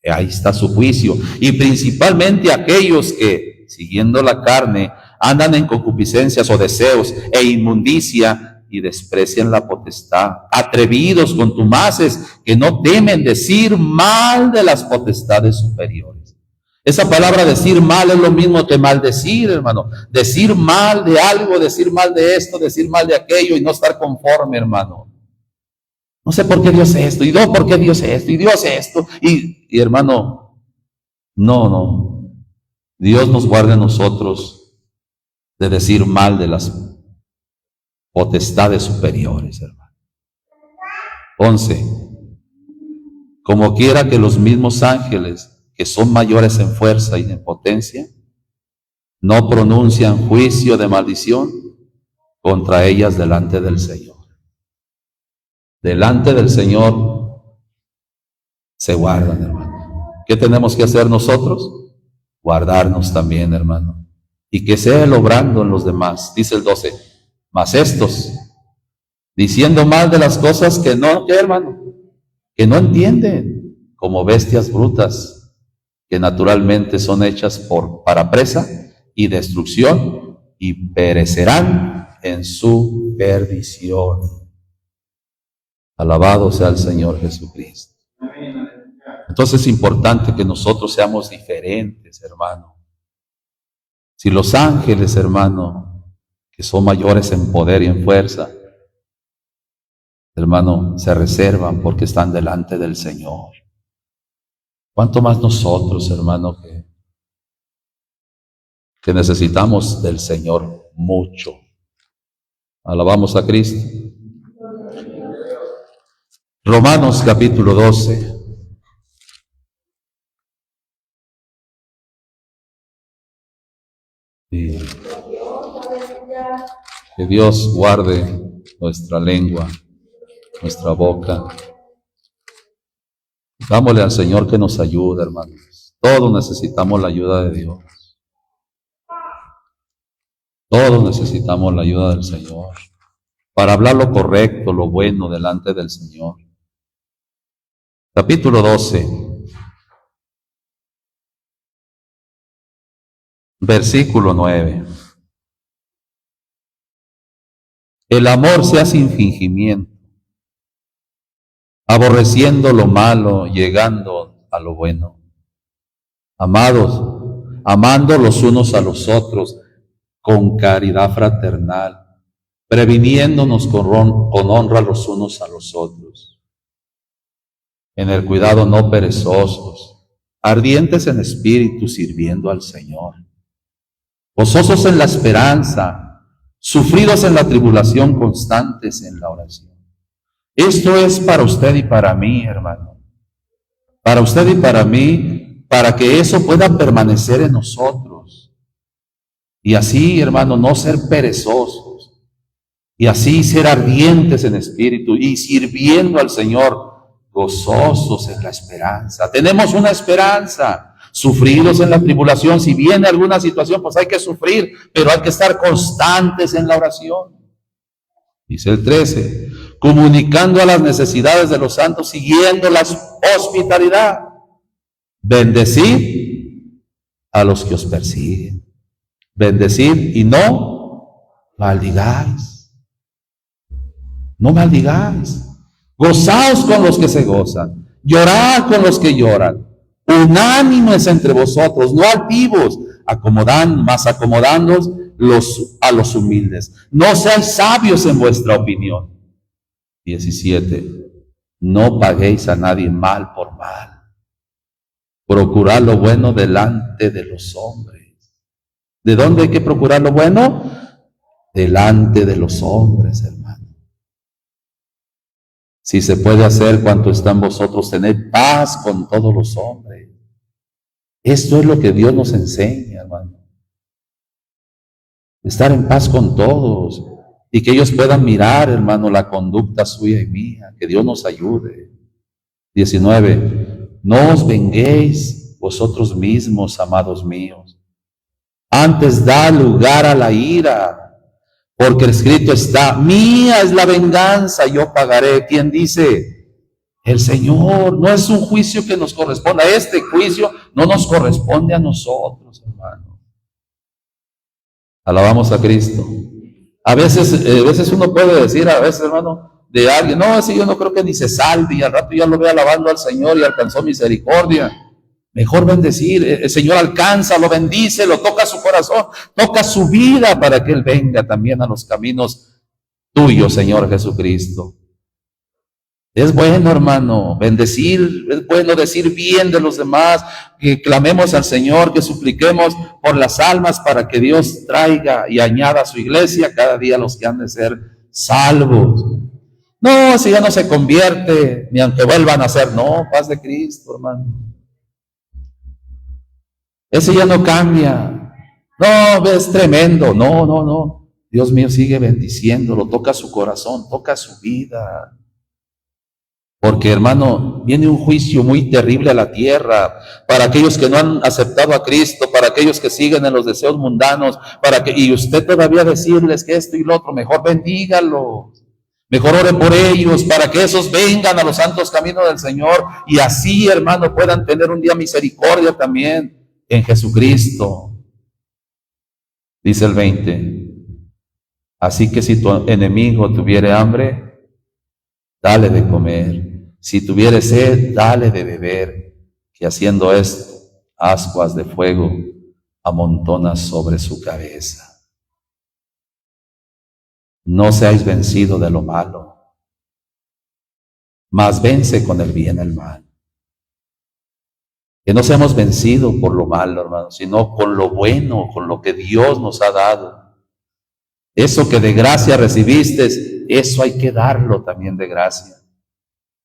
[SPEAKER 1] Ahí está su juicio. Y principalmente aquellos que, siguiendo la carne, andan en concupiscencias o deseos e inmundicia y desprecian la potestad. Atrevidos, contumaces, que no temen decir mal de las potestades superiores. Esa palabra decir mal es lo mismo que maldecir, hermano. Decir mal de algo, decir mal de esto, decir mal de aquello y no estar conforme, hermano. No sé por qué Dios es esto, y no, por qué Dios es esto, y Dios es esto. Y hermano, no. Dios nos guarde a nosotros de decir mal de las potestades superiores, hermano. 11. Como quiera que los mismos ángeles, que son mayores en fuerza y en potencia, no pronuncian juicio de maldición contra ellas delante del Señor. Delante del Señor se guardan, hermano. ¿Qué tenemos que hacer nosotros? Guardarnos también, hermano. Y que sea Él obrando en los demás. Dice el 12. Mas estos, diciendo mal de las cosas que no, ¿qué, hermano? Que no entienden, como bestias brutas, que naturalmente son hechas para presa y destrucción, y perecerán en su perdición. Alabado sea el Señor Jesucristo. Entonces es importante que nosotros seamos diferentes, hermano. Si los ángeles, hermano, que son mayores en poder y en fuerza, hermano, se reservan porque están delante del Señor, ¿cuánto más nosotros, hermano, que necesitamos del Señor mucho? Alabamos a Cristo. Romanos capítulo 12. Y que Dios guarde nuestra lengua, nuestra boca. Dámosle al Señor que nos ayude, hermanos. Todos necesitamos la ayuda de Dios. Todos necesitamos la ayuda del Señor para hablar lo correcto, lo bueno delante del Señor. Capítulo 12, versículo 9. El amor sea sin fingimiento, aborreciendo lo malo, llegando a lo bueno. Amados, amando los unos a los otros con caridad fraternal, previniéndonos con honra los unos a los otros. En el cuidado no perezosos, ardientes en espíritu, sirviendo al Señor. Gozosos en la esperanza, sufridos en la tribulación, constantes en la oración. Esto es para usted y para mí, hermano. Para usted y para mí, para que eso pueda permanecer en nosotros. Y así, hermano, no ser perezosos. Y así ser ardientes en espíritu y sirviendo al Señor, gozosos en la esperanza. Tenemos una esperanza, sufridos en la tribulación. Si viene alguna situación, pues hay que sufrir, pero hay que estar constantes en la oración. Dice el 13, comunicando a las necesidades de los santos, siguiendo la hospitalidad. Bendecid a los que os persiguen. Bendecid y no maldigáis. No maldigáis. Gozaos con los que se gozan. Llorad con los que lloran. Unánimes entre vosotros, no altivos, acomodándoos a los humildes. No seáis sabios en vuestra opinión. 17. No paguéis a nadie mal por mal. Procurad lo bueno delante de los hombres. ¿De dónde hay que procurar lo bueno? Delante de los hombres, hermano. Si se puede hacer cuanto está en vosotros, tener paz con todos los hombres. Esto es lo que Dios nos enseña, hermano. Estar en paz con todos y que ellos puedan mirar, hermano, la conducta suya y mía. Que Dios nos ayude. 19. No os venguéis vosotros mismos, amados míos. Antes da lugar a la ira, porque escrito está, mía es la venganza, yo pagaré. ¿Quién dice? El Señor. No es un juicio que nos corresponda. Este juicio no nos corresponde a nosotros, hermano. Alabamos a Cristo. A veces uno puede decir, a veces, hermano, de alguien, no, ese yo no creo que ni se salve, y al rato ya lo ve alabando al Señor y alcanzó misericordia. Mejor bendecir. El Señor alcanza, lo bendice, lo toca su corazón, toca su vida para que Él venga también a los caminos tuyos, Señor Jesucristo. Es bueno, hermano, bendecir, es bueno decir bien de los demás, que clamemos al Señor, que supliquemos por las almas para que Dios traiga y añada a su iglesia cada día los que han de ser salvos. No, si ya no se convierte, ni aunque vuelvan a ser, no, paz de Cristo, hermano. Ese ya no cambia. No, es tremendo. No. Dios mío sigue bendiciéndolo, toca su corazón, toca su vida. Porque, hermano, viene un juicio muy terrible a la tierra para aquellos que no han aceptado a Cristo, para aquellos que siguen en los deseos mundanos, y usted todavía decirles que esto y lo otro, mejor bendígalos. Mejor ore por ellos para que esos vengan a los santos caminos del Señor y así, hermano, puedan tener un día misericordia también en Jesucristo. Dice el 20. Así que si tu enemigo tuviere hambre, dale de comer. Si tuviere sed, dale de beber, que haciendo esto, ascuas de fuego amontona sobre su cabeza. No seáis vencido de lo malo, mas vence con el bien el mal. Que no seamos vencidos por lo malo, hermanos, sino con lo bueno, con lo que Dios nos ha dado. Eso que de gracia recibiste, eso hay que darlo también de gracia.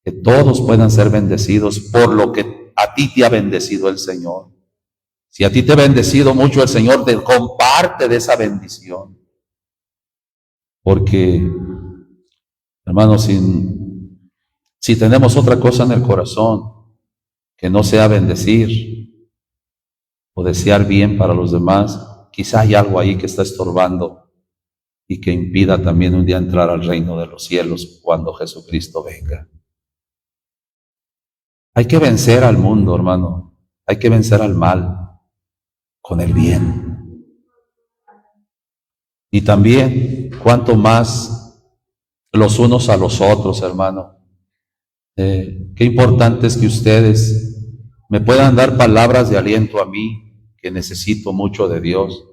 [SPEAKER 1] Que todos puedan ser bendecidos por lo que a ti te ha bendecido el Señor. Si a ti te ha bendecido mucho el Señor, comparte de esa bendición. Porque, hermanos, si tenemos otra cosa en el corazón que no sea bendecir o desear bien para los demás, quizá hay algo ahí que está estorbando y que impida también un día entrar al reino de los cielos cuando Jesucristo venga. Hay que vencer al mundo, hermano. Hay que vencer al mal con el bien. Y también, cuanto más los unos a los otros, hermano. Qué importante es que ustedes me puedan dar palabras de aliento a mí, que necesito mucho de Dios.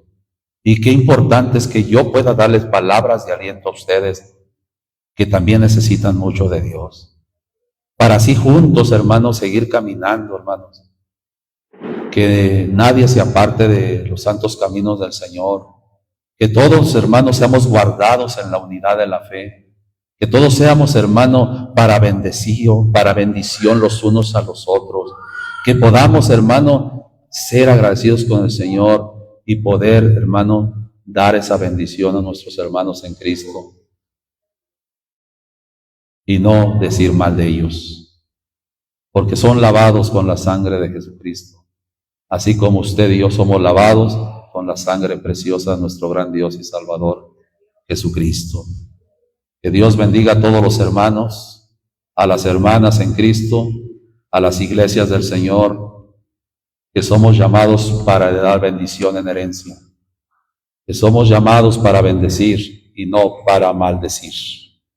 [SPEAKER 1] Y qué importante es que yo pueda darles palabras de aliento a ustedes, que también necesitan mucho de Dios. Para así juntos, hermanos, seguir caminando, hermanos. Que nadie se aparte de los santos caminos del Señor. Que todos, hermanos, seamos guardados en la unidad de la fe. Que todos seamos, hermanos, para bendición los unos a los otros. Que podamos, hermanos, ser agradecidos con el Señor y poder, hermano, dar esa bendición a nuestros hermanos en Cristo. Y no decir mal de ellos, porque son lavados con la sangre de Jesucristo, así como usted y yo somos lavados con la sangre preciosa de nuestro gran Dios y Salvador, Jesucristo. Que Dios bendiga a todos los hermanos, a las hermanas en Cristo, a las iglesias del Señor, que somos llamados para dar bendición en herencia, que somos llamados para bendecir y no para maldecir.